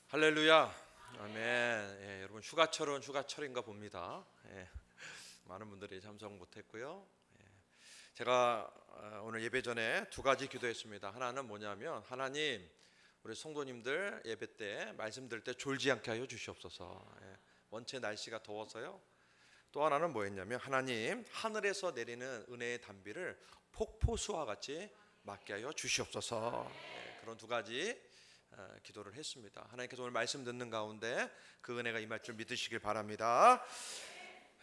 할렐루야. 아멘. 예, 여러분 휴가철은 휴가철인가 봅니다. 예, 많은 분들이 참석 못했고요. 제가 오늘 예배 전에 두 가지 기도했습니다. 하나는 뭐냐면, 하나님 우리 성도님들 예배 때 말씀 들을 때 졸지 않게 하여 주시옵소서. 원체 날씨가 더워서요. 또 하나는 뭐였냐면, 하나님 하늘에서 내리는 은혜의 단비를 폭포수와 같이 맞게 하여 주시옵소서. 그런 두 가지 기도를 했습니다. 하나님께서 오늘 말씀 듣는 가운데 그 은혜가 임할 줄 믿으시길 바랍니다.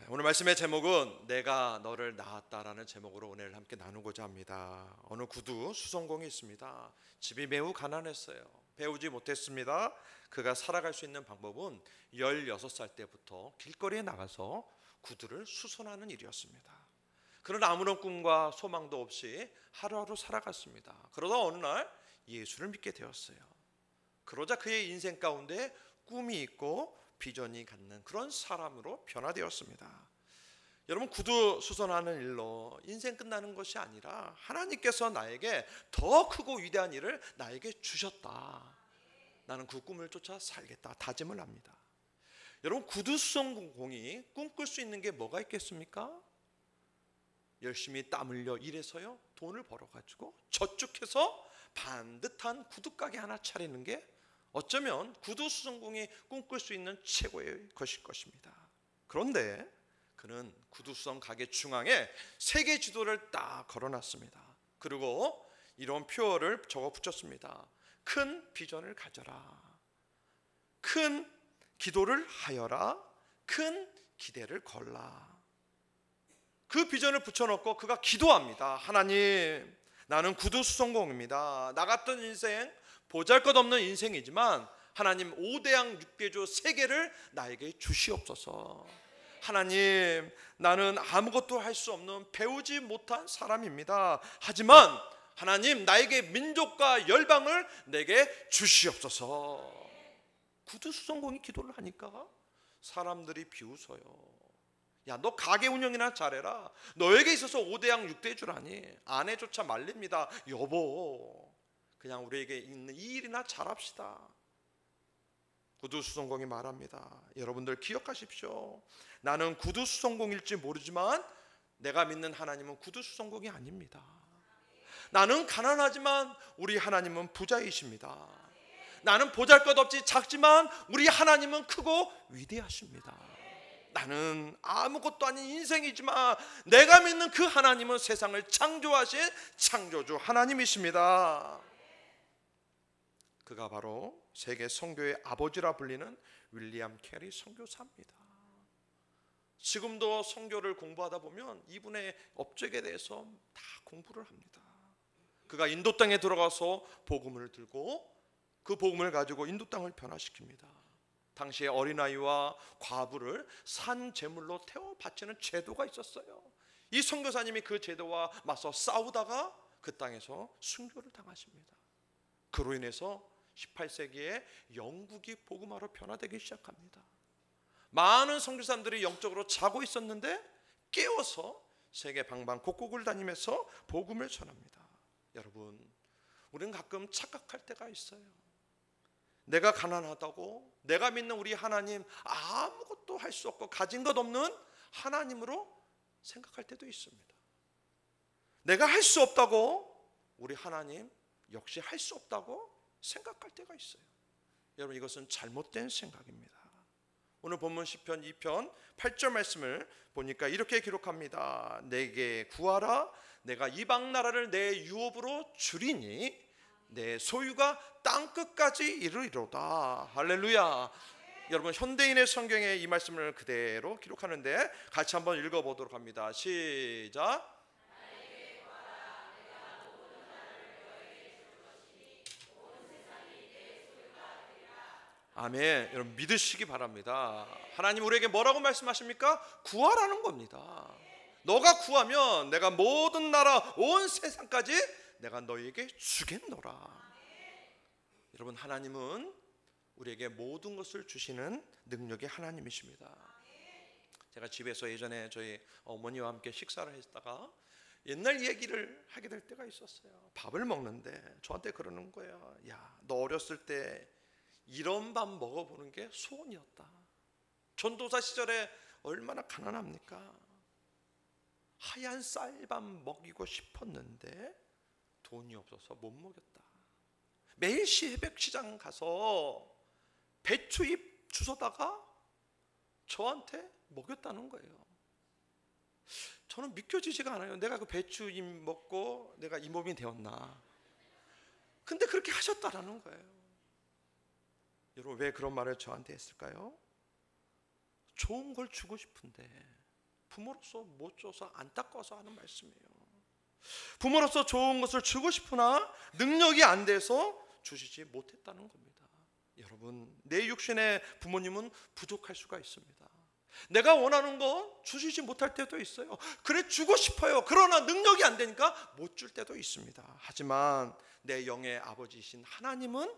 오늘 말씀의 제목은 내가 너를 낳았다라는 제목으로 은혜를 함께 나누고자 합니다. 어느 구두 수성공이 있습니다. 집이 매우 가난했어요. 배우지 못했습니다. 그가 살아갈 수 있는 방법은 16살 때부터 길거리에 나가서 구두를 수선하는 일이었습니다. 그는 아무런 꿈과 소망도 없이 하루하루 살아갔습니다. 그러다 어느 날 예수를 믿게 되었어요. 그러자 그의 인생 가운데 꿈이 있고 비전이 갖는 그런 사람으로 변화되었습니다. 여러분, 구두 수선하는 일로 인생 끝나는 것이 아니라 하나님께서 나에게 더 크고 위대한 일을 나에게 주셨다. 나는 그 꿈을 쫓아 살겠다 다짐을 합니다. 여러분, 구두 수선공이 꿈꿀 수 있는 게 뭐가 있겠습니까? 열심히 땀 흘려 일해서요 돈을 벌어가지고 저축해서 반듯한 구두가게 하나 차리는 게 어쩌면 구두 수선공이 꿈꿀 수 있는 최고의 것일 것입니다. 그런데 그는 구두 수선 가게 중앙에 세계 지도를 딱 걸어놨습니다. 그리고 이런 표어를 적어 붙였습니다. 큰 비전을 가져라, 큰 기도를 하여라, 큰 기대를 걸라. 그 비전을 붙여놓고 그가 기도합니다. 하나님, 나는 구두 수선공입니다. 나 같은 인생, 보잘것없는 인생이지만 하나님 5대양 6대조 세계를 나에게 주시옵소서. 하나님, 나는 아무것도 할 수 없는 배우지 못한 사람입니다. 하지만 하나님, 나에게 민족과 열방을 내게 주시옵소서. 구두 수선공이 기도를 하니까 사람들이 비웃어요. 야, 너 가게 운영이나 잘해라. 너에게 있어서 5대양 6대주라니. 아내조차 말립니다. 여보, 그냥 우리에게 있는 이 일이나 잘합시다. 구두수선공이 말합니다. 여러분들 기억하십시오. 나는 구두수선공일지 모르지만 내가 믿는 하나님은 구두수선공이 아닙니다. 나는 가난하지만 우리 하나님은 부자이십니다. 나는 보잘것없이 작지만 우리 하나님은 크고 위대하십니다. 나는 아무것도 아닌 인생이지만 내가 믿는 그 하나님은 세상을 창조하신 창조주 하나님이십니다. 그가 바로 세계 선교의 아버지라 불리는 윌리엄 캐리 선교사입니다. 지금도 선교를 공부하다 보면 이분의 업적에 대해서 다 공부를 합니다. 그가 인도 땅에 들어가서 복음을 들고 그 복음을 가지고 인도 땅을 변화시킵니다. 당시에 어린아이와 과부를 산 제물로 태워 바치는 제도가 있었어요. 이 선교사님이 그 제도와 맞서 싸우다가 그 땅에서 순교를 당하십니다. 그로 인해서 18세기에 영국이 복음화로 변화되기 시작합니다. 많은 선교사님들이 영적으로 자고 있었는데 깨워서 세계 방방곡곡을 다니면서 복음을 전합니다. 여러분, 우리는 가끔 착각할 때가 있어요. 내가 가난하다고 내가 믿는 우리 하나님 아무것도 할 수 없고 가진 것 없는 하나님으로 생각할 때도 있습니다. 내가 할 수 없다고 우리 하나님 역시 할 수 없다고 생각할 때가 있어요. 여러분, 이것은 잘못된 생각입니다. 오늘 본문 시편 2편 8절 말씀을 보니까 이렇게 기록합니다. 내게 구하라, 내가 이방 나라를 내 유업으로 주리니 내 소유가 땅끝까지 이르리로다. 할렐루야. 여러분, 현대인의 성경에 이 말씀을 그대로 기록하는데 같이 한번 읽어보도록 합니다. 시작. 아멘. 여러분, 믿으시기 바랍니다. 하나님 우리에게 뭐라고 말씀하십니까? 구하라는 겁니다. 너가 구하면 내가 모든 나라 온 세상까지 내가 너희에게 주겠노라. 여러분, 하나님은 우리에게 모든 것을 주시는 능력의 하나님이십니다. 제가 집에서 예전에 저희 어머니와 함께 식사를 했다가 옛날 얘기를 하게 될 때가 있었어요. 밥을 먹는데 저한테 그러는 거예요. 야, 너 어렸을 때 이런 밥 먹어보는 게 소원이었다. 전도사 시절에 얼마나 가난합니까? 하얀 쌀밥 먹이고 싶었는데 돈이 없어서 못 먹였다. 매일 새벽시장 가서 배추잎 주워다가 저한테 먹였다는 거예요. 저는 믿겨지지가 않아요. 내가 그 배추잎 먹고 내가 이 몸이 되었나. 근데 그렇게 하셨다라는 거예요. 여러분, 왜 그런 말을 저한테 했을까요? 좋은 걸 주고 싶은데 부모로서 못 줘서 안타까워서 하는 말씀이에요. 부모로서 좋은 것을 주고 싶으나 능력이 안 돼서 주시지 못했다는 겁니다. 여러분, 내 육신의 부모님은 부족할 수가 있습니다. 내가 원하는 거 주시지 못할 때도 있어요. 그래, 주고 싶어요. 그러나 능력이 안 되니까 못 줄 때도 있습니다. 하지만 내 영의 아버지이신 하나님은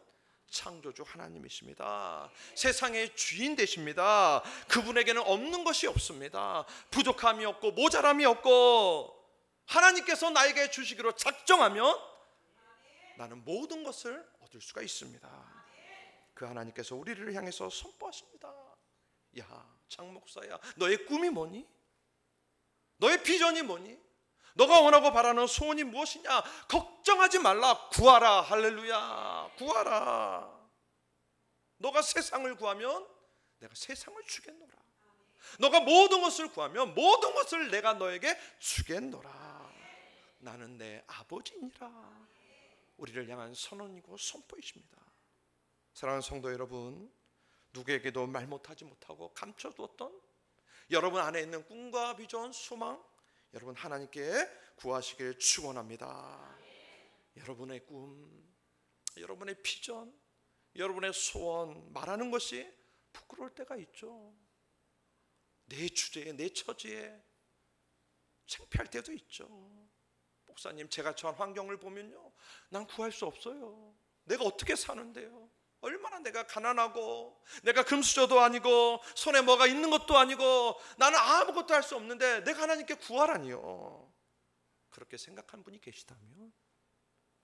창조주 하나님이십니다. 세상의 주인 되십니다. 그분에게는 없는 것이 없습니다. 부족함이 없고 모자람이 없고, 하나님께서 나에게 주시기로 작정하면 나는 모든 것을 얻을 수가 있습니다. 그 하나님께서 우리를 향해서 선포하십니다. 야, 장 목사야, 너의 꿈이 뭐니? 너의 비전이 뭐니? 너가 원하고 바라는 소원이 무엇이냐? 걱정하지 말라. 구하라. 할렐루야. 구하라. 너가 세상을 구하면 내가 세상을 주겠노라. 너가 모든 것을 구하면 모든 것을 내가 너에게 주겠노라. 나는 내 아버지니라. 우리를 향한 선언이고 선포이십니다. 사랑하는 성도 여러분, 누구에게도 말 못하지 못하고 감춰두었던 여러분 안에 있는 꿈과 비전, 소망, 여러분 하나님께 구하시길 축원합니다. 여러분의 꿈, 여러분의 비전, 여러분의 소원 말하는 것이 부끄러울 때가 있죠. 내 주제에, 내 처지에 창피할 때도 있죠. 목사님, 제가 처한 환경을 보면요, 난 구할 수 없어요. 내가 어떻게 사는데요? 얼마나 내가 가난하고, 내가 금수저도 아니고 손에 뭐가 있는 것도 아니고 나는 아무것도 할 수 없는데 내가 하나님께 구하라니요. 그렇게 생각한 분이 계시다면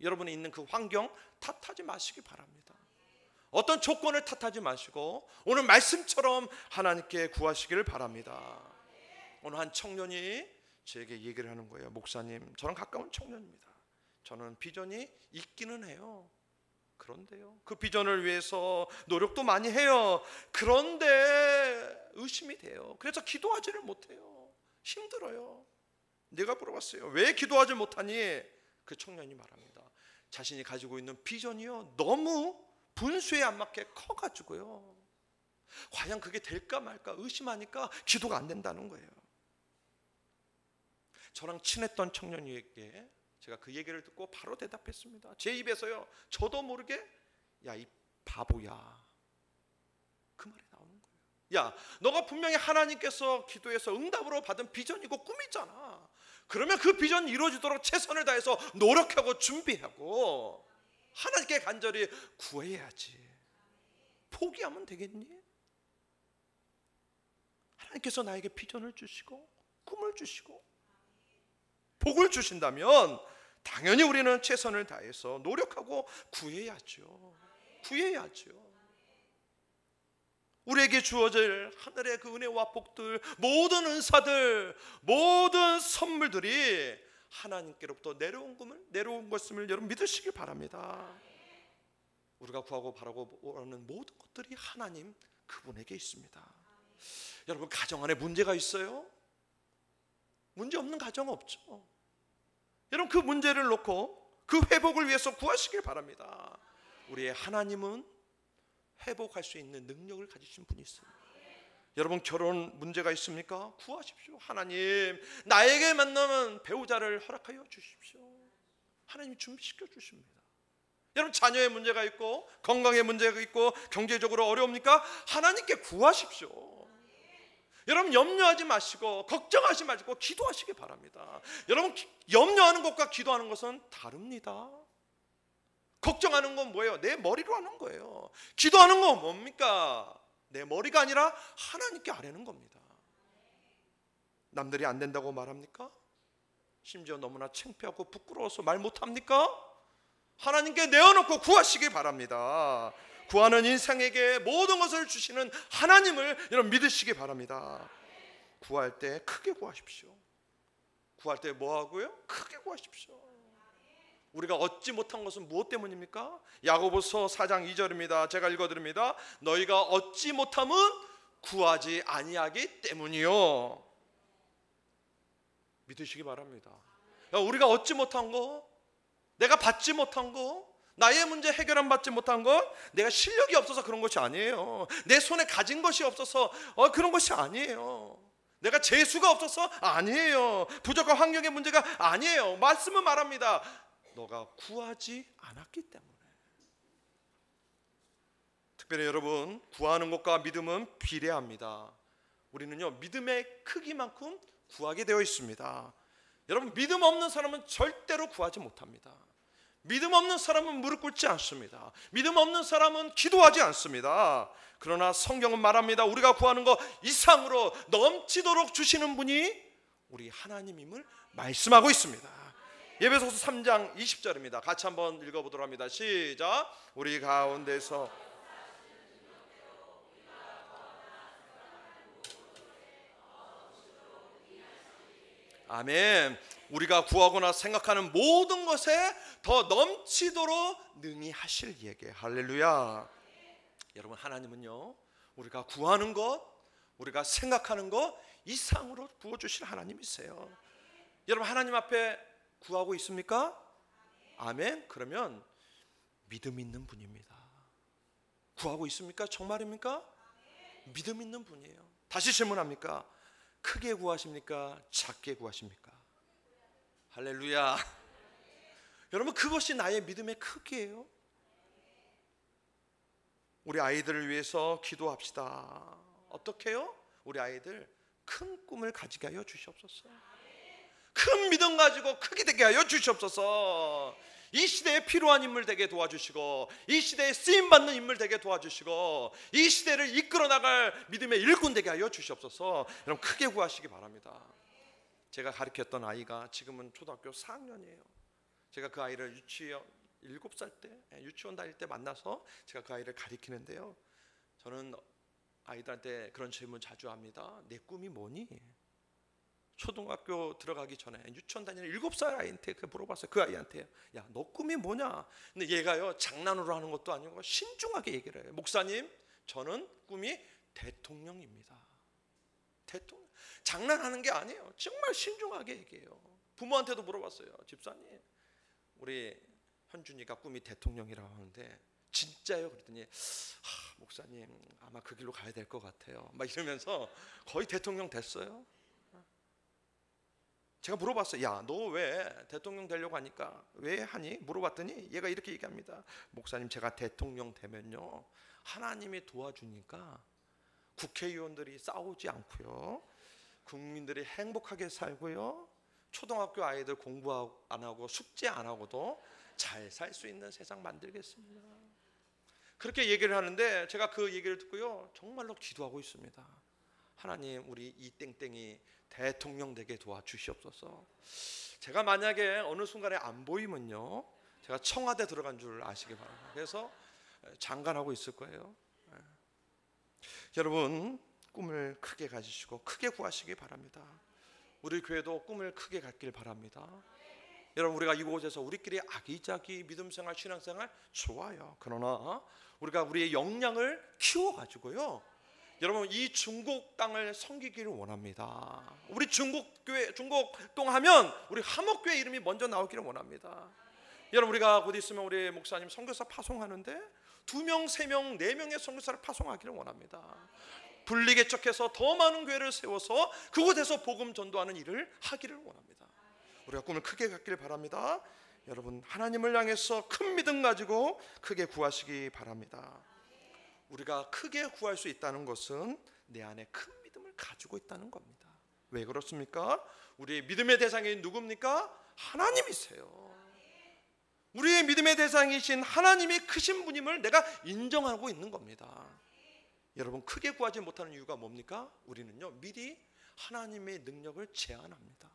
여러분이 있는 그 환경 탓하지 마시기 바랍니다. 어떤 조건을 탓하지 마시고 오늘 말씀처럼 하나님께 구하시기를 바랍니다. 오늘 한 청년이 제게 얘기를 하는 거예요. 목사님, 저는 가까운 청년입니다. 저는 비전이 있기는 해요. 그런데요, 그 비전을 위해서 노력도 많이 해요. 그런데 의심이 돼요. 그래서 기도하지를 못해요. 힘들어요. 내가 물어봤어요. 왜 기도하지 못하니? 그 청년이 말합니다. 자신이 가지고 있는 비전이요, 너무 분수에 안 맞게 커가지고요, 과연 그게 될까 말까 의심하니까 기도가 안 된다는 거예요. 저랑 친했던 청년에게 제가 그 얘기를 듣고 바로 대답했습니다. 제 입에서요, 저도 모르게 야, 이 바보야, 그 말이 나오는 거예요. 야, 너가 분명히 하나님께서 기도해서 응답으로 받은 비전이고 꿈이잖아. 그러면 그 비전 이루어지도록 최선을 다해서 노력하고 준비하고 하나님께 간절히 구해야지. 포기하면 되겠니? 하나님께서 나에게 비전을 주시고 꿈을 주시고 복을 주신다면 당연히 우리는 최선을 다해서 노력하고 구해야죠. 구해야죠. 우리에게 주어질 하늘의 그 은혜와 복들, 모든 은사들, 모든 선물들이 하나님께로부터 내려온 것임을 여러분 믿으시길 바랍니다. 우리가 구하고 바라고 원하는 모든 것들이 하나님 그분에게 있습니다. 여러분, 가정 안에 문제가 있어요? 문제 없는 가정 없죠. 여러분, 그 문제를 놓고 그 회복을 위해서 구하시길 바랍니다. 우리의 하나님은 회복할 수 있는 능력을 가지신 분이 있어요. 여러분, 결혼 문제가 있습니까? 구하십시오. 하나님, 나에게 만나는 배우자를 허락하여 주십시오. 하나님이 준비시켜 주십니다. 여러분, 자녀의 문제가 있고 건강의 문제가 있고 경제적으로 어려웁니까? 하나님께 구하십시오. 여러분, 염려하지 마시고 걱정하지 마시고 기도하시기 바랍니다. 여러분, 염려하는 것과 기도하는 것은 다릅니다. 걱정하는 건 뭐예요? 내 머리로 하는 거예요. 기도하는 건 뭡니까? 내 머리가 아니라 하나님께 아뢰는 겁니다. 남들이 안 된다고 말합니까? 심지어 너무나 창피하고 부끄러워서 말 못합니까? 하나님께 내어놓고 구하시기 바랍니다. 구하는 인생에게 모든 것을 주시는 하나님을 여러분 믿으시기 바랍니다. 구할 때 크게 구하십시오. 구할 때 뭐 하고요? 크게 구하십시오. 우리가 얻지 못한 것은 무엇 때문입니까? 야고보서 4장 2절입니다. 제가 읽어드립니다. 너희가 얻지 못함은 구하지 아니하기 때문이요. 믿으시기 바랍니다. 우리가 얻지 못한 거, 내가 받지 못한 거, 나의 문제 해결 안 받지 못한 것, 내가 실력이 없어서 그런 것이 아니에요. 내 손에 가진 것이 없어서 그런 것이 아니에요. 내가 재수가 없어서 아니에요. 부족한 환경의 문제가 아니에요. 말씀은 말합니다. 너가 구하지 않았기 때문에. 특별히 여러분, 구하는 것과 믿음은 비례합니다. 우리는요, 믿음의 크기만큼 구하게 되어 있습니다. 여러분, 믿음 없는 사람은 절대로 구하지 못합니다. 믿음 없는 사람은 무릎 꿇지 않습니다. 믿음 없는 사람은 기도하지 않습니다. 그러나 성경은 말합니다. 우리가 구하는 것 이상으로 넘치도록 주시는 분이 우리 하나님임을 말씀하고 있습니다. 에베소서 3장 20절입니다. 같이 한번 읽어보도록 합니다. 시작. 우리 가운데서 아멘. 우리가 구하거나 생각하는 모든 것에 더 넘치도록 능히 하실 예게. 할렐루야. 여러분, 하나님은요, 우리가 구하는 것, 우리가 생각하는 것 이상으로 부어주실 하나님이세요. 여러분, 하나님 앞에 구하고 있습니까? 아멘. 그러면 믿음 있는 분입니다. 구하고 있습니까? 정말입니까? 믿음 있는 분이에요. 다시 질문합니까? 크게 구하십니까? 작게 구하십니까? 할렐루야. 여러분, 그것이 나의 믿음의 크기예요. 우리 아이들을 위해서 기도합시다. 어떻게 해요? 우리 아이들 큰 꿈을 가지게 하여 주시옵소서. 큰 믿음 가지고 크게 되게 하여 주시옵소서. 이 시대에 필요한 인물 되게 도와주시고, 이 시대에 쓰임받는 인물 되게 도와주시고, 이 시대를 이끌어 나갈 믿음의 일꾼 되게 하여 주시옵소서. 여러분, 크게 구하시기 바랍니다. 제가 가르쳤던 아이가 지금은 초등학교 4학년이에요. 제가 그 아이를 7살 때, 유치원 다닐 때 만나서 제가 그 아이를 가르치는데요, 저는 아이들한테 그런 질문 자주 합니다. 내 꿈이 뭐니? 초등학교 들어가기 전에 유치원 다니는 7살 아이한테 물어봤어요. 그 아이한테, 야, 너 꿈이 뭐냐? 근데 얘가요, 장난으로 하는 것도 아니고 신중하게 얘기를 해요. 목사님, 저는 꿈이 대통령입니다. 대통령. 장난하는 게 아니에요. 정말 신중하게 얘기해요. 부모한테도 물어봤어요. 집사님, 우리 현준이가 꿈이 대통령이라고 하는데 진짜요? 그랬더니 목사님, 아마 그 길로 가야 될 것 같아요. 막 이러면서 거의 대통령 됐어요. 제가 물어봤어요. 야, 너 왜 대통령 되려고 하니까 왜 하니? 물어봤더니 얘가 이렇게 얘기합니다. 목사님, 제가 대통령 되면요, 하나님이 도와주니까 국회의원들이 싸우지 않고요, 국민들이 행복하게 살고요, 초등학교 아이들 공부 안 하고 숙제 안 하고도 잘 살 수 있는 세상 만들겠습니다. 그렇게 얘기를 하는데 제가 그 얘기를 듣고요, 정말로 기도하고 있습니다. 하나님, 우리 이 땡땡이 대통령 되게 도와주시옵소서. 제가 만약에 어느 순간에 안 보이면요, 제가 청와대 들어간 줄 아시기 바랍니다. 그래서 장관하고 있을 거예요. 여러분, 꿈을 크게 가지시고 크게 구하시기 바랍니다. 우리 교회도 꿈을 크게 갖길 바랍니다. 여러분, 우리가 이곳에서 우리끼리 아기자기 믿음생활, 신앙생활 좋아요. 그러나 우리가 우리의 역량을 키워가지고요, 여러분, 이 중국 땅을 섬기기를 원합니다. 우리 중국 교회, 중국동 하면 우리 함옥교회 이름이 먼저 나오기를 원합니다. 여러분, 우리가 곧 있으면 우리 목사님 선교사 파송하는데 2명, 3명, 4명의 선교사를 파송하기를 원합니다. 분리개척해서 더 많은 교회를 세워서 그곳에서 복음 전도하는 일을 하기를 원합니다. 우리가 꿈을 크게 갖기를 바랍니다. 여러분, 하나님을 향해서 큰 믿음 가지고 크게 구하시기 바랍니다. 우리가 크게 구할 수 있다는 것은 내 안에 큰 믿음을 가지고 있다는 겁니다. 왜 그렇습니까? 우리의 믿음의 대상이 누굽니까? 하나님이세요. 우리의 믿음의 대상이신 하나님이 크신 분임을 내가 인정하고 있는 겁니다. 여러분, 크게 구하지 못하는 이유가 뭡니까? 우리는요, 미리 하나님의 능력을 제한합니다.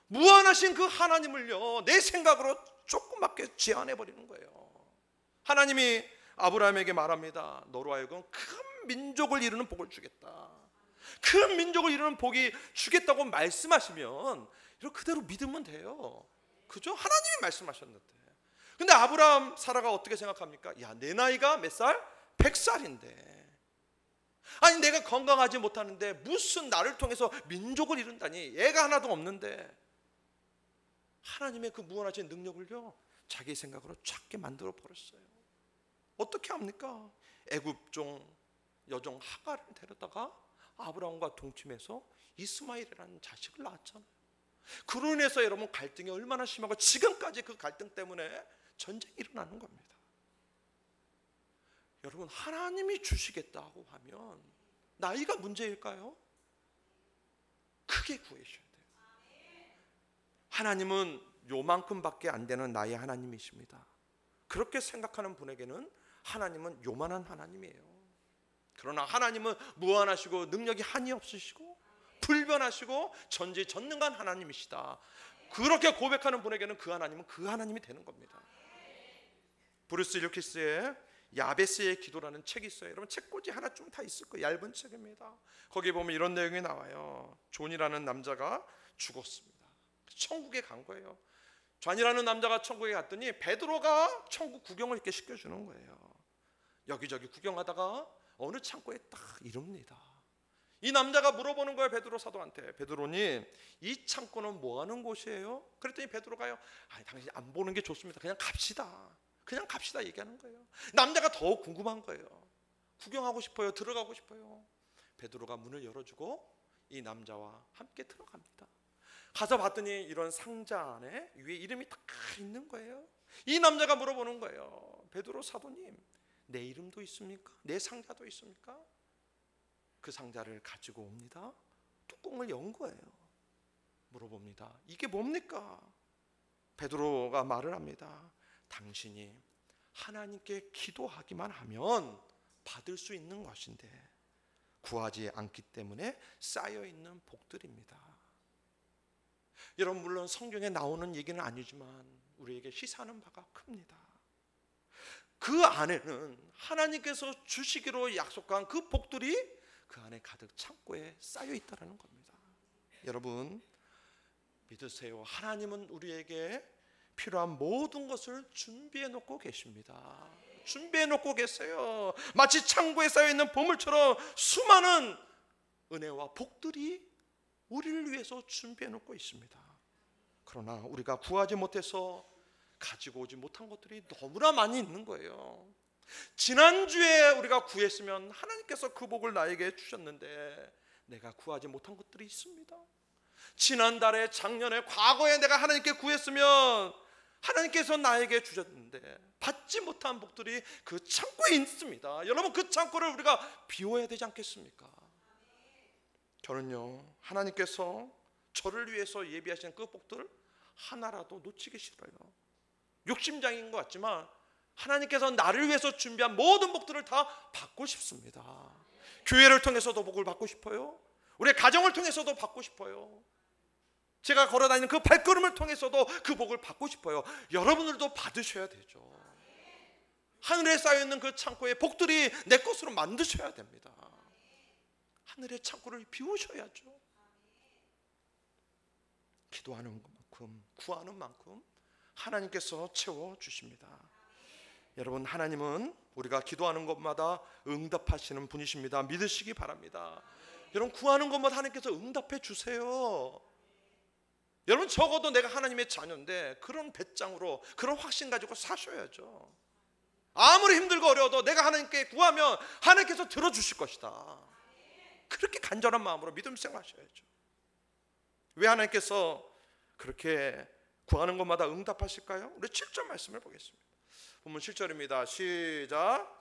무한하신 그 하나님을요, 내 생각으로 조그맣게 제한해 버리는 거예요. 하나님이 아브라함에게 말합니다. 너로 하여금 큰 민족을 이루는 복을 주겠다. 큰 민족을 이루는 복이 주겠다고 말씀하시면 이거 그대로 믿으면 돼요. 그죠? 하나님이 말씀하셨는데. 근데 아브라함 사라가 어떻게 생각합니까? 야, 내 나이가 몇 살? 100살인데 아니 내가 건강하지 못하는데 무슨 나를 통해서 민족을 이룬다니, 애가 하나도 없는데. 하나님의 그 무한하신 능력을요 자기 생각으로 작게 만들어 버렸어요. 어떻게 합니까? 애굽종 여종 하갈을 데려다가 아브라함과 동침해서 이스마엘이라는 자식을 낳았잖아요. 그로 인해서 여러분 갈등이 얼마나 심하고 지금까지 그 갈등 때문에 전쟁이 일어나는 겁니다. 여러분, 하나님이 주시겠다고 하면 나이가 문제일까요? 크게 구하셔야 돼요. 하나님은 요만큼밖에 안 되는 나의 하나님이십니다. 그렇게 생각하는 분에게는 하나님은 요만한 하나님이에요. 그러나 하나님은 무한하시고 능력이 한이 없으시고 불변하시고 전지전능한 하나님이시다. 그렇게 고백하는 분에게는 그 하나님은 그 하나님이 되는 겁니다. 브루스 윌리스의 야베스의 기도라는 책이 있어요. 여러분 책꽂이 하나쯤 다 있을 거예요. 얇은 책입니다. 거기에 보면 이런 내용이 나와요. 존이라는 남자가 죽었습니다. 천국에 간 거예요. 존이라는 남자가 천국에 갔더니 베드로가 천국 구경을 이렇게 시켜주는 거예요. 여기저기 구경하다가 어느 창고에 딱 이릅니다. 이 남자가 물어보는 거예요, 베드로 사도한테. 베드로님, 이 창고는 뭐 하는 곳이에요? 그랬더니 베드로가요, 아니 당신 안 보는 게 좋습니다. 그냥 갑시다. 그냥 갑시다 얘기하는 거예요. 남자가 더 궁금한 거예요. 구경하고 싶어요. 들어가고 싶어요. 베드로가 문을 열어주고 이 남자와 함께 들어갑니다. 가서 봤더니 이런 상자 안에 위에 이름이 딱 있는 거예요. 이 남자가 물어보는 거예요. 베드로 사도님, 내 이름도 있습니까? 내 상자도 있습니까? 그 상자를 가지고 옵니다. 뚜껑을 연 거예요. 물어봅니다. 이게 뭡니까? 베드로가 말을 합니다. 당신이 하나님께 기도하기만 하면 받을 수 있는 것인데 구하지 않기 때문에 쌓여있는 복들입니다. 여러분, 물론 성경에 나오는 얘기는 아니지만 우리에게 시사하는 바가 큽니다. 그 안에는 하나님께서 주시기로 약속한 그 복들이 그 안에 가득 창고에 쌓여 있다는 겁니다. 여러분 믿으세요. 하나님은 우리에게 필요한 모든 것을 준비해 놓고 계십니다. 준비해 놓고 계세요. 마치 창고에 쌓여 있는 보물처럼 수많은 은혜와 복들이 우리를 위해서 준비해 놓고 있습니다. 그러나 우리가 구하지 못해서 가지고 오지 못한 것들이 너무나 많이 있는 거예요. 지난주에 우리가 구했으면 하나님께서 그 복을 나에게 주셨는데 내가 구하지 못한 것들이 있습니다. 지난달에, 작년에, 과거에 내가 하나님께 구했으면 하나님께서 나에게 주셨는데 받지 못한 복들이 그 창고에 있습니다. 여러분, 그 창고를 우리가 비워야 되지 않겠습니까? 저는요, 하나님께서 저를 위해서 예비하신 그 복들을 하나라도 놓치기 싫어요. 욕심장인 것 같지만 하나님께서 나를 위해서 준비한 모든 복들을 다 받고 싶습니다. 교회를 통해서도 복을 받고 싶어요. 우리 가정을 통해서도 받고 싶어요. 제가 걸어다니는 그 발걸음을 통해서도 그 복을 받고 싶어요. 여러분들도 받으셔야 되죠. 하늘에 쌓여있는 그 창고의 복들이 내 것으로 만드셔야 됩니다. 하늘의 창고를 비우셔야죠. 기도하는 만큼, 구하는 만큼 하나님께서 채워주십니다. 여러분, 하나님은 우리가 기도하는 것마다 응답하시는 분이십니다. 믿으시기 바랍니다. 여러분, 구하는 것마다 하나님께서 응답해 주세요. 여러분, 적어도 내가 하나님의 자녀인데 그런 배짱으로, 그런 확신 가지고 사셔야죠. 아무리 힘들고 어려워도 내가 하나님께 구하면 하나님께서 들어주실 것이다. 그렇게 간절한 마음으로 믿음 생활하셔야죠. 왜 하나님께서 그렇게 구하는 것마다 응답하실까요? 우리 7절 말씀을 보겠습니다. 본문 7절입니다. 시작.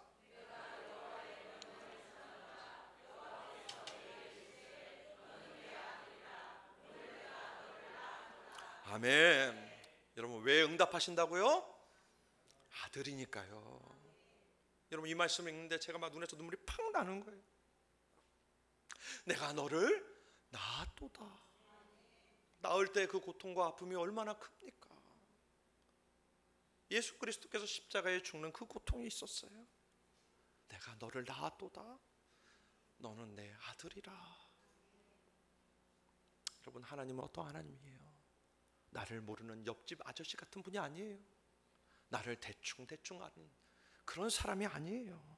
아멘. 여러분, 왜 응답하신다고요? 아들이니까요. 여러분, 이 말씀을 읽는데 제가 막 눈에서 눈물이 팍 나는 거예요. 내가 너를 낳았도다. 낳을 때 그 고통과 아픔이 얼마나 큽니까? 예수 그리스도께서 십자가에 죽는 그 고통이 있었어요. 내가 너를 낳았도다. 너는 내 아들이라. 여러분, 하나님은 어떤 하나님이에요? 나를 모르는 옆집 아저씨 같은 분이 아니에요. 나를 대충 아는 그런 사람이 아니에요.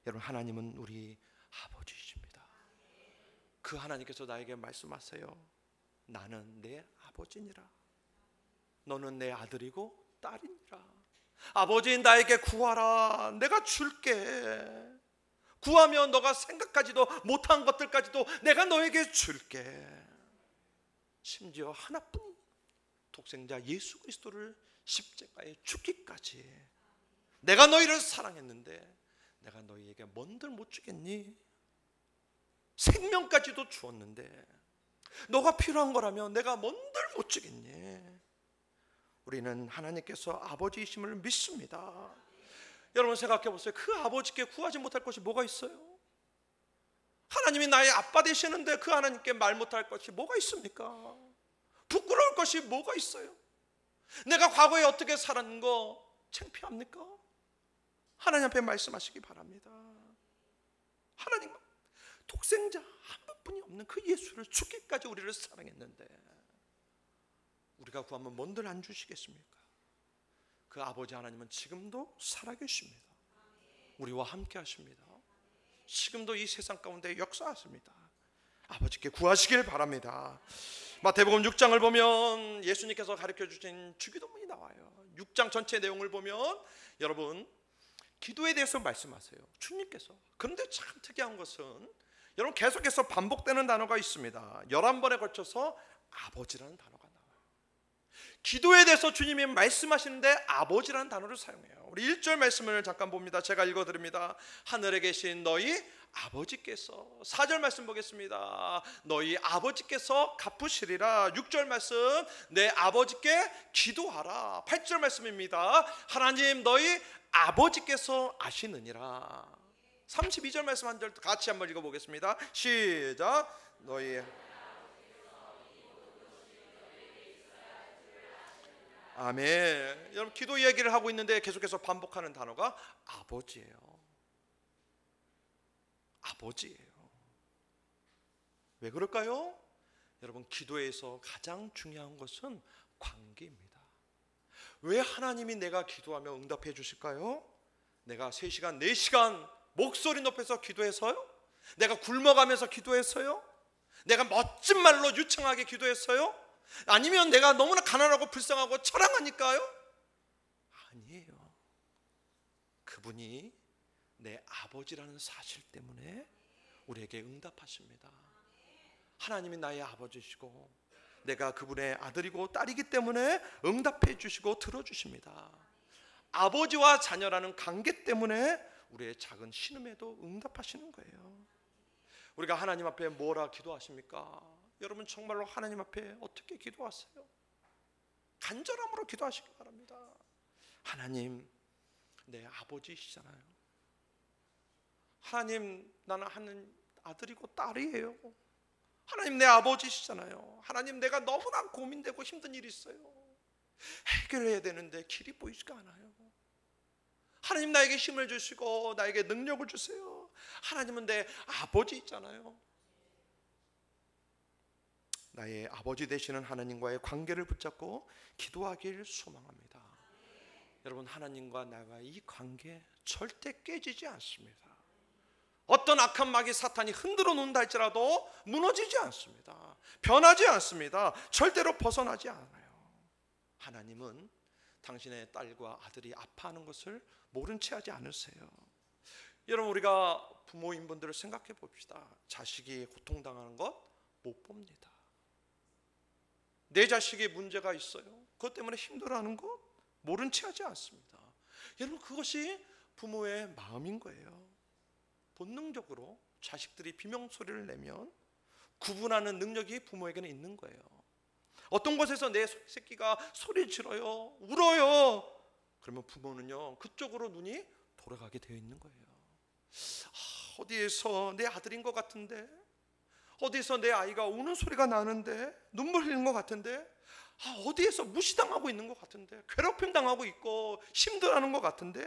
여러분, 하나님은 우리 아버지이십니다. 그 하나님께서 나에게 말씀하세요. 나는 내 아버지니라. 너는 내 아들이고 딸이니라. 아버지, 나에게 구하라. 내가 줄게. 구하면 너가 생각하지도 못한 것들까지도 내가 너에게 줄게. 심지어 하나뿐인 독생자 예수 그리스도를 십자가에 죽기까지 내가 너희를 사랑했는데 내가 너희에게 뭔들 못 주겠니? 생명까지도 주었는데 너가 필요한 거라면 내가 뭔들 못 주겠니? 우리는 하나님께서 아버지이심을 믿습니다. 여러분, 생각해 보세요. 그 아버지께 구하지 못할 것이 뭐가 있어요? 하나님이 나의 아빠 되시는데 그 하나님께 말 못할 것이 뭐가 있습니까? 부끄러울 것이 뭐가 있어요? 내가 과거에 어떻게 살았는 거 창피합니까? 하나님 앞에 말씀하시기 바랍니다. 하나님, 독생자 한 분뿐이 없는 그 예수를 죽기까지 우리를 사랑했는데 우리가 구하면 뭔들 안 주시겠습니까? 그 아버지 하나님은 지금도 살아계십니다. 우리와 함께 하십니다. 지금도 이 세상 가운데 역사하십니다. 아버지께 구하시길 바랍니다. 마태복음 6장을 보면 예수님께서 가르쳐 주신 주기도문이 나와요. 6장 전체 내용을 보면 여러분, 기도에 대해서 말씀하세요, 주님께서. 그런데 참 특이한 것은 여러분, 계속해서 반복되는 단어가 있습니다. 11번에 걸쳐서 아버지라는 단어가 나와요. 기도에 대해서 주님이 말씀하시는데 아버지라는 단어를 사용해요. 우리 1절 말씀을 잠깐 봅니다. 제가 읽어드립니다. 하늘에 계신 너희 아버지께서. 4절 말씀 보겠습니다. 너희 아버지께서 갚으시리라. 6절 말씀, 내 아버지께 기도하라. 8절 말씀입니다. 하나님 너희 아버지께서 아시느니라. 32절 말씀 한 절 같이 한번 읽어보겠습니다. 시작. 너희 아멘. 여러분, 기도 이야기를 하고 있는데 계속해서 반복하는 단어가 아버지예요. 아버지예요. 왜 그럴까요? 여러분, 기도에서 가장 중요한 것은 관계입니다. 왜 하나님이 내가 기도하면 응답해 주실까요? 내가 3시간, 4시간 목소리 높여서 기도해서요? 내가 굶어가면서 기도했어요? 내가 멋진 말로 유창하게 기도했어요? 아니면 내가 너무나 가난하고 불쌍하고 처량하니까요? 아니에요. 그분이 내 아버지라는 사실 때문에 우리에게 응답하십니다. 하나님이 나의 아버지시고 내가 그분의 아들이고 딸이기 때문에 응답해 주시고 들어주십니다. 아버지와 자녀라는 관계 때문에 우리의 작은 신음에도 응답하시는 거예요. 우리가 하나님 앞에 뭐라 기도하십니까? 여러분, 정말로 하나님 앞에 어떻게 기도하세요? 간절함으로 기도하시기 바랍니다. 하나님, 내 아버지시잖아요. 하나님, 나는 하는 아들이고 딸이에요. 하나님, 내 아버지시잖아요. 하나님, 내가 너무나 고민되고 힘든 일이 있어요. 해결해야 되는데 길이 보이지가 않아요. 하나님, 나에게 힘을 주시고 나에게 능력을 주세요. 하나님은 내 아버지 있잖아요. 나의 아버지 되시는 하나님과의 관계를 붙잡고 기도하길 소망합니다. 여러분, 하나님과 나와의 이 관계 절대 깨지지 않습니다. 어떤 악한 마귀 사탄이 흔들어 놓는다 할지라도 무너지지 않습니다. 변하지 않습니다. 절대로 벗어나지 않아요. 하나님은 당신의 딸과 아들이 아파하는 것을 모른 채 하지 않으세요. 여러분, 우리가 부모인 분들을 생각해 봅시다. 자식이 고통당하는 것 못 봅니다. 내 자식이 문제가 있어요. 그것 때문에 힘들어하는 것 모른 채 하지 않습니다. 여러분, 그것이 부모의 마음인 거예요. 본능적으로 자식들이 비명소리를 내면 구분하는 능력이 부모에게는 있는 거예요. 어떤 곳에서 내 새끼가 소리 질러요, 울어요, 그러면 부모는요 그쪽으로 눈이 돌아가게 되어 있는 거예요. 어디에서 내 아들인 것 같은데, 어디에서 내 아이가 우는 소리가 나는데, 눈물 흘리는 것 같은데, 어디에서 무시당하고 있는 것 같은데, 괴롭힘 당하고 있고 힘들어하는 것 같은데,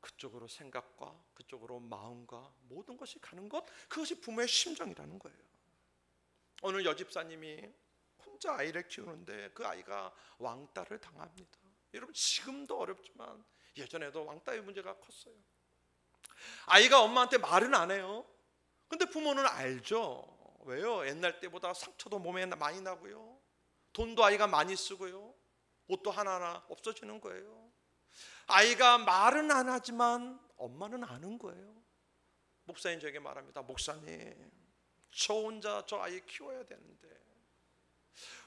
그쪽으로 생각과 그쪽으로 마음과 모든 것이 가는 것, 그것이 부모의 심정이라는 거예요. 오늘 여집사님이 혼자 아이를 키우는데 그 아이가 왕따를 당합니다. 여러분, 지금도 어렵지만 예전에도 왕따의 문제가 컸어요. 아이가 엄마한테 말은 안 해요. 근데 부모는 알죠. 왜요? 옛날 때보다 상처도 몸에 많이 나고요, 돈도 아이가 많이 쓰고요, 옷도 하나하나 없어지는 거예요. 아이가 말은 안 하지만 엄마는 아는 거예요. 목사님 저에게 말합니다. 목사님, 저 혼자 저 아이 키워야 되는데,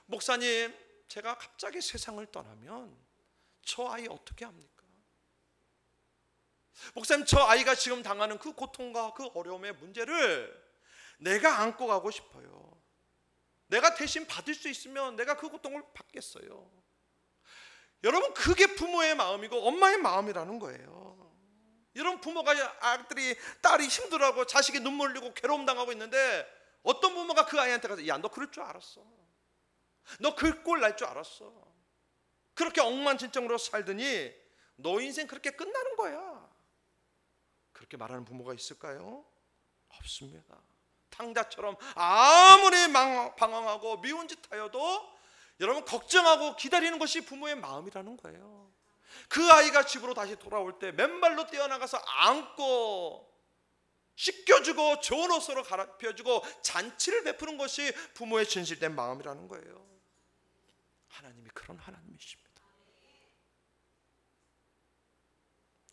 목사님 제가 갑자기 세상을 떠나면 저 아이 어떻게 합니까? 목사님, 저 아이가 지금 당하는 그 고통과 그 어려움의 문제를 내가 안고 가고 싶어요. 내가 대신 받을 수 있으면 내가 그 고통을 받겠어요. 여러분, 그게 부모의 마음이고 엄마의 마음이라는 거예요. 여러분, 부모가 아들이, 딸이 힘들어하고 자식이 눈물 흘리고 괴로움 당하고 있는데 어떤 부모가 그 아이한테 가서, 야, 너 그럴 줄 알았어, 너 그 꼴 날 줄 알았어, 그렇게 엉망진창으로 살더니 너 인생 그렇게 끝나는 거야, 그렇게 말하는 부모가 있을까요? 없습니다. 탕자처럼 아무리 방황하고 미운 짓 하여도 여러분 걱정하고 기다리는 것이 부모의 마음이라는 거예요. 그 아이가 집으로 다시 돌아올 때 맨발로 뛰어나가서 안고 씻겨주고 좋은 옷으로 갈아입혀주고 잔치를 베푸는 것이 부모의 진실된 마음이라는 거예요. 하나님이 그런 하나님이십니다.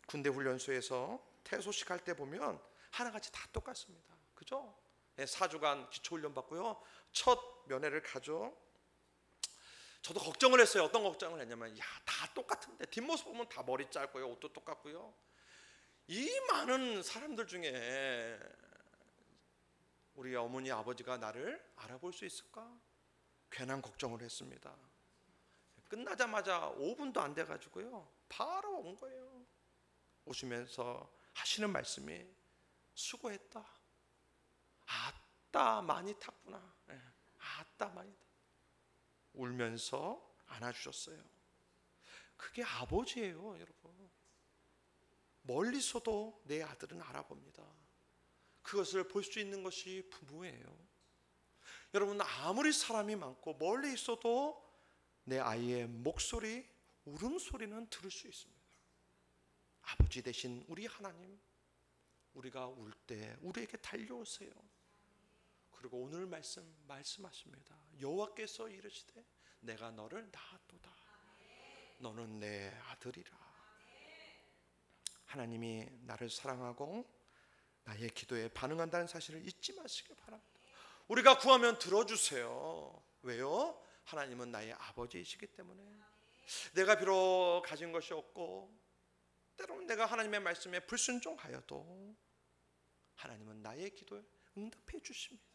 군대 훈련소에서 퇴소식 할 때 보면 하나같이 다 똑같습니다. 그죠? 4주간 기초훈련 받고요, 첫 면회를 가죠. 저도 걱정을 했어요. 어떤 걱정을 했냐면, 야, 다 똑같은데, 뒷모습 보면 다 머리 짧고요, 옷도 똑같고요, 이 많은 사람들 중에 우리 어머니 아버지가 나를 알아볼 수 있을까? 괜한 걱정을 했습니다. 끝나자마자 5분도 안 돼가지고요, 바로 온 거예요. 오시면서 하시는 말씀이, 수고했다, 아따 많이 탔구나, 아따 많이 탔다, 울면서 안아주셨어요. 그게 아버지예요. 여러분, 멀리서도 내 아들은 알아봅니다. 그것을 볼 수 있는 것이 부모예요. 여러분, 아무리 사람이 많고 멀리 있어도 내 아이의 목소리, 울음소리는 들을 수 있습니다. 아버지 되신 우리 하나님, 우리가 울 때 우리에게 달려오세요. 그리고 오늘 말씀하십니다. 여호와께서 이르시되 내가 너를 낳았도다, 너는 내 아들이라. 하나님이 나를 사랑하고 나의 기도에 반응한다는 사실을 잊지 마시길 바랍니다. 우리가 구하면 들어주세요. 왜요? 하나님은 나의 아버지이시기 때문에. 내가 비록 가진 것이 없고 때로는 내가 하나님의 말씀에 불순종하여도 하나님은 나의 기도에 응답해 주십니다.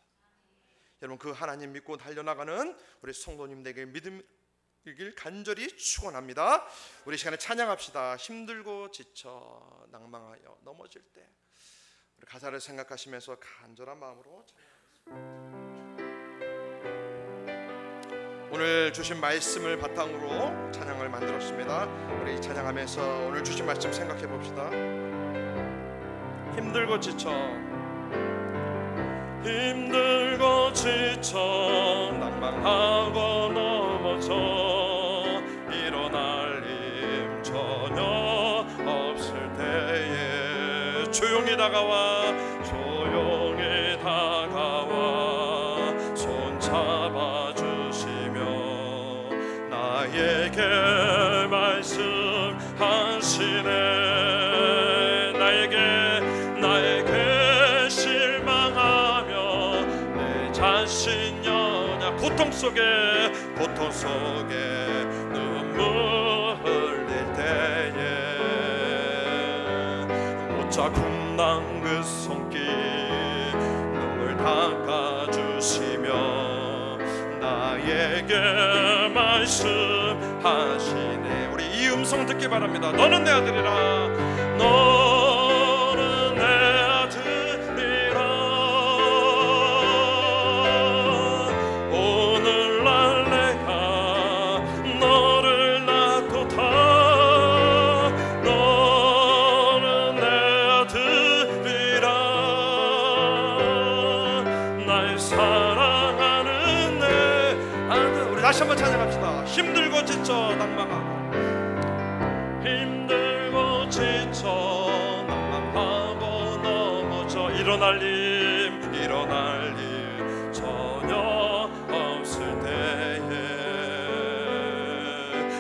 여러분, 그 하나님 믿고 달려나가는 우리 성도님들에게 믿음이길 간절히 축원합니다. 우리 시간에 찬양합시다. 힘들고 지쳐 낭망하여 넘어질 때, 우리 가사를 생각하시면서 간절한 마음으로 찬양하겠습니다. 오늘 주신 말씀을 바탕으로 찬양을 만들었습니다. 우리 찬양하면서 오늘 주신 말씀 생각해 봅시다. 힘들고 지쳐 낭망하고 넘어져 일어날 힘 전혀 없을 때에 조용히 다가와 손 잡아주시며 나에게 말씀하시네. 나에게 실망하며 내 자신 여냐 고통 속에 눈물 흘릴 때에 못자 굽난 그 손길 눈물 닦아주시며 나에게 말씀하시네. 우리 이 음성 듣기 바랍니다. 너는 내 아들이라, 너는 내 아들이라. 오늘날 내가 너를 낳고다. 너는 다시 한번 찬양합시다. 힘들고 지쳐 낭망하고, 힘들고 지쳐 낭망하고 넘어져 일어날 힘 전혀 없을 때에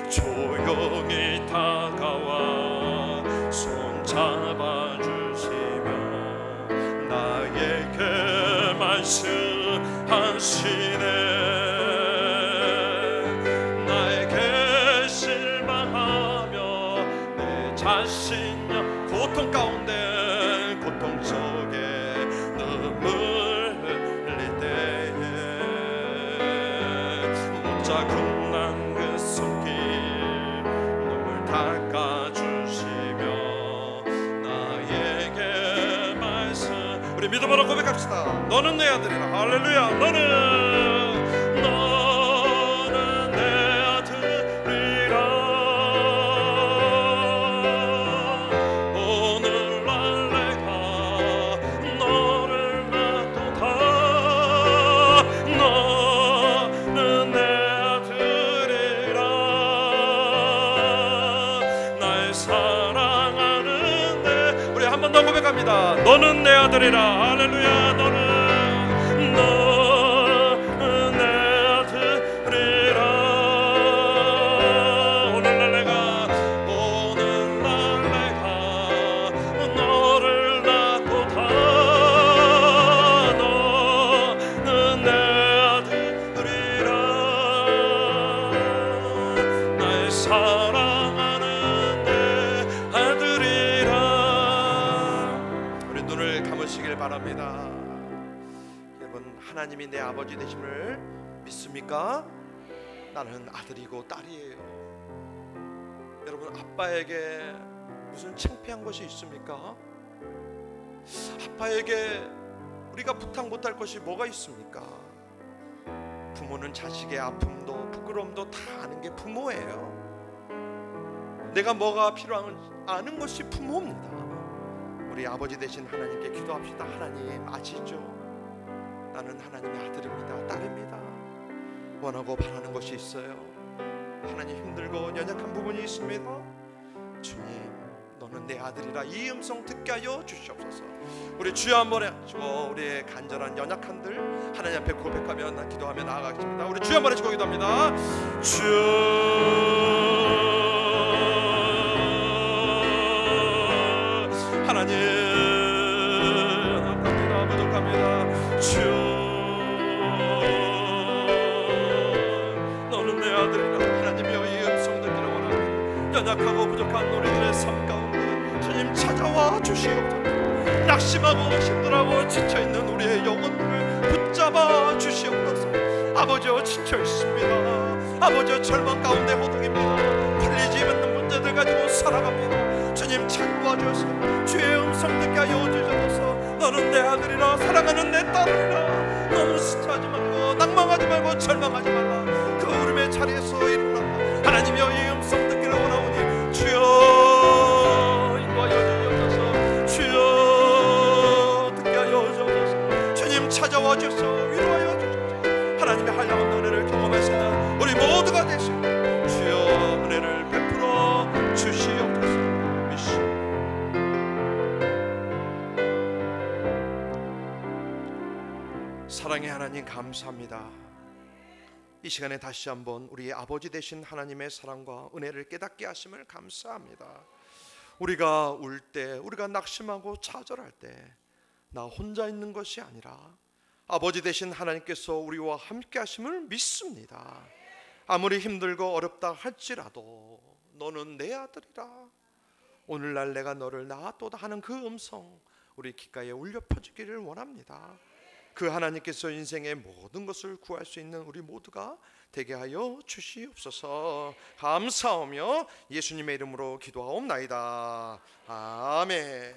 조용히 다가와 손 잡아주시며 나에게 말씀하시네. 나에게 실망하며 내 자신여 고통 가운데 고통 속에 눈물 흘릴 때에 묻자 끝난 그 손길 눈물 닦아주시며 나에게 말씀. 우리 믿음으로 고백합시다. 너는 내 아들이라. 할렐루야. 너는 내 아들이라. 오늘날 내가 너를 놔두다. 너는 내 아들이라. 날 사랑하는데. 우리 한 번 더 고백합니다. 너는 내 아들이라. 할렐루야. 너는 내 아들이라. 오늘날 내가 너를 놔두다. 너는 내 아들이라. 날 사랑하는 내 아들이라. 우리 눈을 감으시길 바랍니다. 여러분, 하나님이 내 아버지 되심을 믿습니까? 나는 아들이고 딸이에요. 여러분, 아빠에게 무슨 창피한 것이 있습니까? 아빠에게 우리가 부탁 못할 것이 뭐가 있습니까? 부모는 자식의 아픔도 부끄러움도 다 아는 게 부모예요. 내가 뭐가 필요한지 아는 것이 부모입니다. 우리 아버지 되신 하나님께 기도합시다. 하나님 아시죠? 나는 하나님의 아들입니다. 딸입니다. 원하고 바라는 것이 있어요. 하나님, 힘들고 연약한 부분이 있습니다. 주님, 너는 내 아들이라. 이 음성 듣게 하여 주시옵소서. 우리 주여 한번 해주고 우리의 간절한 연약한들 하나님 앞에 고백하며 기도하며 나아가겠습니다. 우리 주여 한번 해주고 기도합니다. 주여 하나님, 연약합니다. 부족합니다. 주여, 너는 내 아들이라. 하나님이여, 이 음성 듣기를 원합니다. 연약하고 부족한 우리들의 삶 가운데 주님 찾아와 주시옵소서. 낙심하고 힘들어하고 지쳐있는 우리의 영혼들을 붙잡아 주시옵소서. 아버지여, 지쳐있습니다. 아버지여, 절망 가운데 호동입니다. 풀리지 않는 문제들 가지고 살아갑니다. 주님 찾아와 주셔서 주의 음성 듣게 하여 주셔서 너는 내 아들이라. 사랑하는 내 딸이라. 너무 스쳐하지 말고 낭망하지 말고 절망하지 말라. 그 울음의 자리에서 일어나 하나님이여, 이 음성 듣기를 원하오니 주여 인도하여 주옵소서. 주여 듣게 하여 주옵소서. 주님 찾아와 주셔서 위로하여 주옵소서. 하나님의 한량한 은혜를 경험하시는 우리 모두가 되시고 주여 은혜를 베풀어 주시옵소서. 사랑의 하나님, 감사합니다. 이 시간에 다시 한번 우리의 아버지 되신 하나님의 사랑과 은혜를 깨닫게 하심을 감사합니다. 우리가 울 때, 우리가 낙심하고 좌절할 때 나 혼자 있는 것이 아니라 아버지 되신 하나님께서 우리와 함께 하심을 믿습니다. 아무리 힘들고 어렵다 할지라도 너는 내 아들이라. 오늘날 내가 너를 낳았도다 하는 그 음성 우리 귓가에 울려 퍼지기를 원합니다. 그 하나님께서 인생의 모든 것을 구할 수 있는 우리 모두가 되게 하여 주시옵소서. 감사하며 예수님의 이름으로 기도하옵나이다. 아멘.